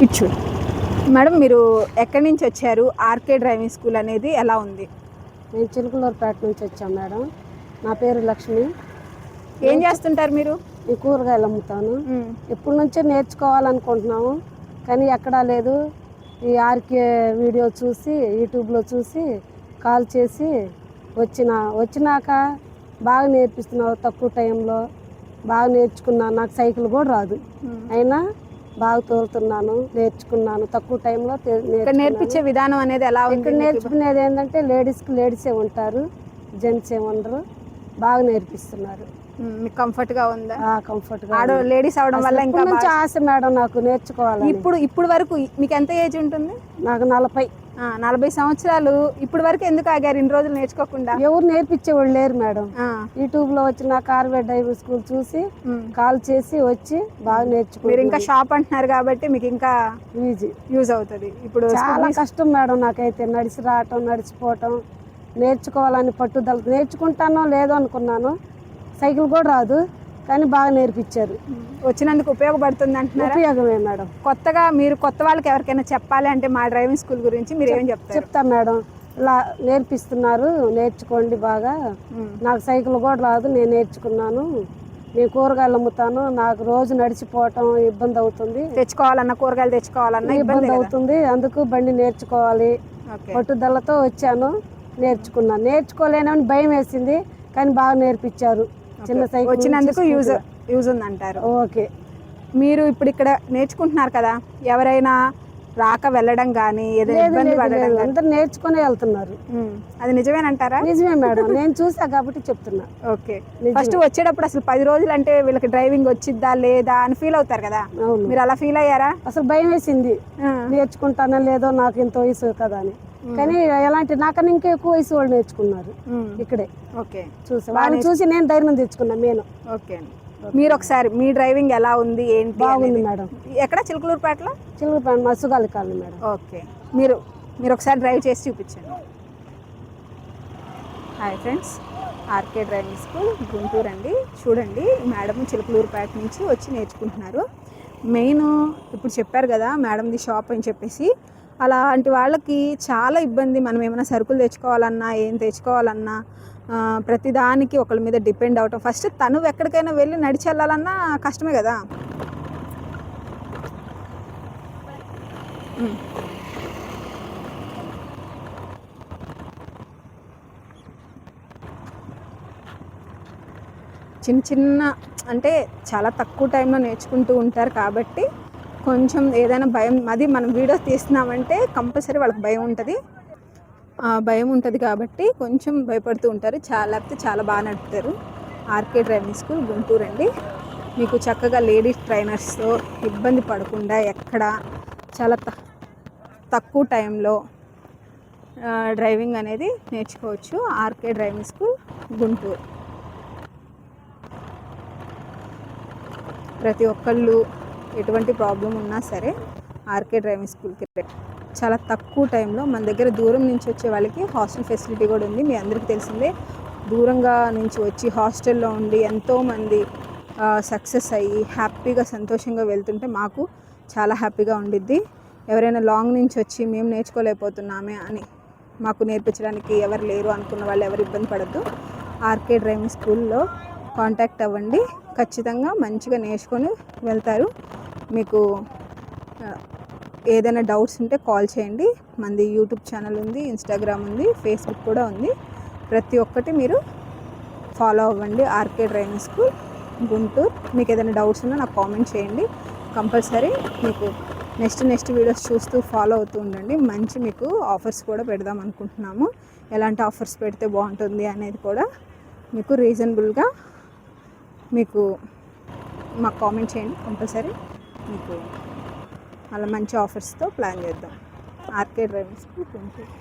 ఇచ్చు మేడం, మీరు ఎక్కడి నుంచి వచ్చారు? ఆర్కే డ్రైవింగ్ స్కూల్ అనేది ఎలా ఉంది? నేను చిలుకలూరుపేట నుంచి వచ్చాను మేడం. నా పేరు లక్ష్మి. ఏం చేస్తుంటారు మీరు? ఈ కూరగాయలు అమ్ముతాను. ఎప్పటి నుంచో నేర్చుకోవాలనుకుంటున్నాము, కానీ ఎక్కడా లేదు. ఈ ఆర్కే వీడియో చూసి, యూట్యూబ్లో చూసి కాల్ చేసి వచ్చినాక బాగా నేర్పిస్తున్నావు. తక్కువ టైంలో బాగా నేర్చుకున్నాను. నాకు సైకిల్ కూడా రాదు, అయినా బాగా తోలుతున్నాను, నేర్చుకున్నాను. తక్కువ టైంలో నేర్పించే విధానం అనేది ఎలా ఉంది? ఇక్కడ నేర్చుకునేది ఏంటంటే లేడీసే ఉంటారు, జెంట్స్ ఏమి ఉండరు. బాగా నేర్పిస్తున్నారు. మీకు కంఫర్ట్గా ఉందా? కంఫర్ట్గా. లేడీస్ అవడం వల్ల ఇంకా మంచి ఆశ మేడం నాకు నేర్చుకోవాలి. ఇప్పుడు వరకు మీకు ఎంత ఏజ్ ఉంటుంది? నాకు 40 సంవత్సరాలు. ఇప్పుడు వరకు ఎందుకు ఆగారు ఇన్ని రోజులు నేర్చుకోకుండా? ఎవరు నేర్పించేవాళ్ళు లేరు మేడం. యూట్యూబ్లో వచ్చిన ఆర్కే డ్రైవింగ్ స్కూల్ చూసి కాల్ చేసి వచ్చి బాగా నేర్చుకున్నారు. మీరు ఇంకా షాప్ అంటున్నారు కాబట్టి మీకు ఇంకా యూజ్ అవుతుంది. ఇప్పుడు చాలా కష్టం మేడం నాకైతే, నడిచి రావటం, నడిచిపోవటం. నేర్చుకోవాలని పట్టుదల. నేర్చుకుంటానో లేదో అనుకున్నాను, సైకిల్ కూడా రాదు, కానీ బాగా నేర్పించారు. వచ్చినందుకు ఉపయోగపడుతుంది అంటున్నారు? ఉపయోగమే మేడం. మీరు కొత్త వాళ్ళకి ఎవరికైనా చెప్పాలి అంటే మా డ్రైవింగ్ స్కూల్ గురించి మీరు ఏం చెప్తారు? చెప్తాను మేడం, ఇలా నేర్పిస్తున్నారు, నేర్చుకోండి బాగా. నాకు సైకిల్ కూడా రాదు, నేను నేర్చుకున్నాను. నేను కూరగాయలు అమ్ముతాను, నాకు రోజు నడిచిపోవటం ఇబ్బంది అవుతుంది. కూరగాయలు తెచ్చుకోవాలన్నా ఇబ్బంది అవుతుంది. అందుకు బండి నేర్చుకోవాలి పట్టుదలతో వచ్చాను, నేర్చుకున్నాను. నేర్చుకోలేనని భయం వేసింది, కానీ బాగా నేర్పించారు. చిన్న సైకిల్ వచ్చినందుకు యూజ్ ఉందంటారు. ఓకే. మీరు ఇప్పుడు ఇక్కడ నేర్చుకుంటున్నారు కదా, ఎవరైనా రాక వెళ్ళడం కానీ ఏదైనా ఇబ్బంది పడడం? అందరు నేర్చుకునే వెళ్తున్నారు. అది నిజమేనంటారా? నిజమే మేడం, నేను చూసా కాబట్టి చెప్తున్నా. ఓకే. ఫస్ట్ వచ్చేటప్పుడు అసలు 10 రోజులు అంటే వీళ్ళకి డ్రైవింగ్ వచ్చిద్దా లేదా అని ఫీల్ అవుతారు కదా, మీరు అలా ఫీల్ అయ్యారా? అసలు భయం వేసింది, నేర్చుకుంటానో లేదో, నాకు ఇంత వయసు కదా అని. కానీ ఎలాంటి నాకన్నా ఇంకా ఎక్కువ వయసు వాళ్ళు నేర్చుకున్నారు ఇక్కడే. ఓకే. వాళ్ళని చూసి నేను ధైర్యం తెచ్చుకున్నా. ఓకే అండి. మీరు ఒకసారి మీ డ్రైవింగ్ ఎలా ఉంది ఏంటి? బాగుంది మేడం. ఎక్కడ? చిలుకలూరుపేటలో? Chilakaluripet Masugali colony madam. Okay. మీరు ఒకసారి డ్రైవ్ చేసి చూపించండి. Hi friends, RK driving school Guntur అండి. చూడండి, మేడం చిలుకలూరుపేట నుంచి వచ్చి నేర్చుకుంటున్నారు. మెయిన్ ఇప్పుడు చెప్పారు కదా మేడంది షాప్ అని చెప్పేసి, అలాంటి వాళ్ళకి చాలా ఇబ్బంది. మనం ఏమైనా సరుకులు తెచ్చుకోవాలన్నా, ఏం తెచ్చుకోవాలన్నా ప్రతిదానికి ఒకళ్ళ మీద డిపెండ్ అవటం. ఫస్ట్ తను ఎక్కడికైనా వెళ్ళి నడిచి వెళ్ళాలన్నా కష్టమే కదా. చిన్న అంటే చాలా తక్కువ టైంలో నేర్చుకుంటూ ఉంటారు కాబట్టి కొంచెం ఏదైనా భయం, అది మనం వీడియో తీస్తున్నామంటే కంపల్సరీ వాళ్ళకి భయం ఉంటుంది కాబట్టి కొంచెం భయపడుతూ ఉంటారు. లేకపోతే చాలా బాగా నడుపుతారు. ఆర్కే డ్రైవింగ్ స్కూల్ గుంటూరు అండి. మీకు చక్కగా లేడీస్ ట్రైనర్స్తో ఇబ్బంది పడకుండా ఎక్కడ చాలా తక్కువ టైంలో డ్రైవింగ్ అనేది నేర్చుకోవచ్చు. RK driving school Guntur. ప్రతి ఒక్కళ్ళు ఎటువంటి ప్రాబ్లం ఉన్నా సరే ఆర్కే డ్రైవింగ్ స్కూల్కి చాలా తక్కువ టైంలో మన దగ్గర దూరం నుంచి వచ్చే వాళ్ళకి హాస్టల్ ఫెసిలిటీ కూడా ఉంది. మీ అందరికీ తెలిసిందే. దూరంగా నుంచి వచ్చి హాస్టల్లో ఉండి ఎంతోమంది సక్సెస్ అయ్యి హ్యాపీగా సంతోషంగా వెళ్తుంటే మాకు చాలా హ్యాపీగా ఉండిద్ది. ఎవరైనా లాంగ్ నుంచి వచ్చి మేము నేర్చుకోలేకపోతున్నామే అని మాకు నేర్పించడానికి ఎవరు లేరు అనుకున్న వాళ్ళు ఎవరు ఇబ్బంది పడద్దు. ఆర్కే డ్రైవింగ్ స్కూల్లో కాంటాక్ట్ అవ్వండి, ఖచ్చితంగా మంచిగా నేర్చుకొని వెళ్తారు. మీకు ఏదైనా డౌట్స్ ఉంటే కాల్ చేయండి. మనది యూట్యూబ్ ఛానల్ ఉంది, ఇన్స్టాగ్రామ్ ఉంది, ఫేస్బుక్ కూడా ఉంది. ప్రతి ఒక్కటి మీరు ఫాలో అవ్వండి. RK driving school Guntur. మీకు ఏదైనా డౌట్స్ ఉన్నా నాకు కామెంట్ చేయండి. కంపల్సరీ మీకు నెక్స్ట్ వీడియోస్ చూస్తూ ఫాలో అవుతూ ఉండండి. మంచి మీకు ఆఫర్స్ కూడా పెడదాం అనుకుంటున్నాము. ఎలాంటి ఆఫర్స్ పెడితే బాగుంటుంది అనేది కూడా మీకు రీజనబుల్గా మీకు మాకు కామెంట్ చేయండి. కంపల్సరీ మీకు అలా మంచి ఆఫర్స్తో ప్లాన్ చేద్దాం. RK driving school Guntur.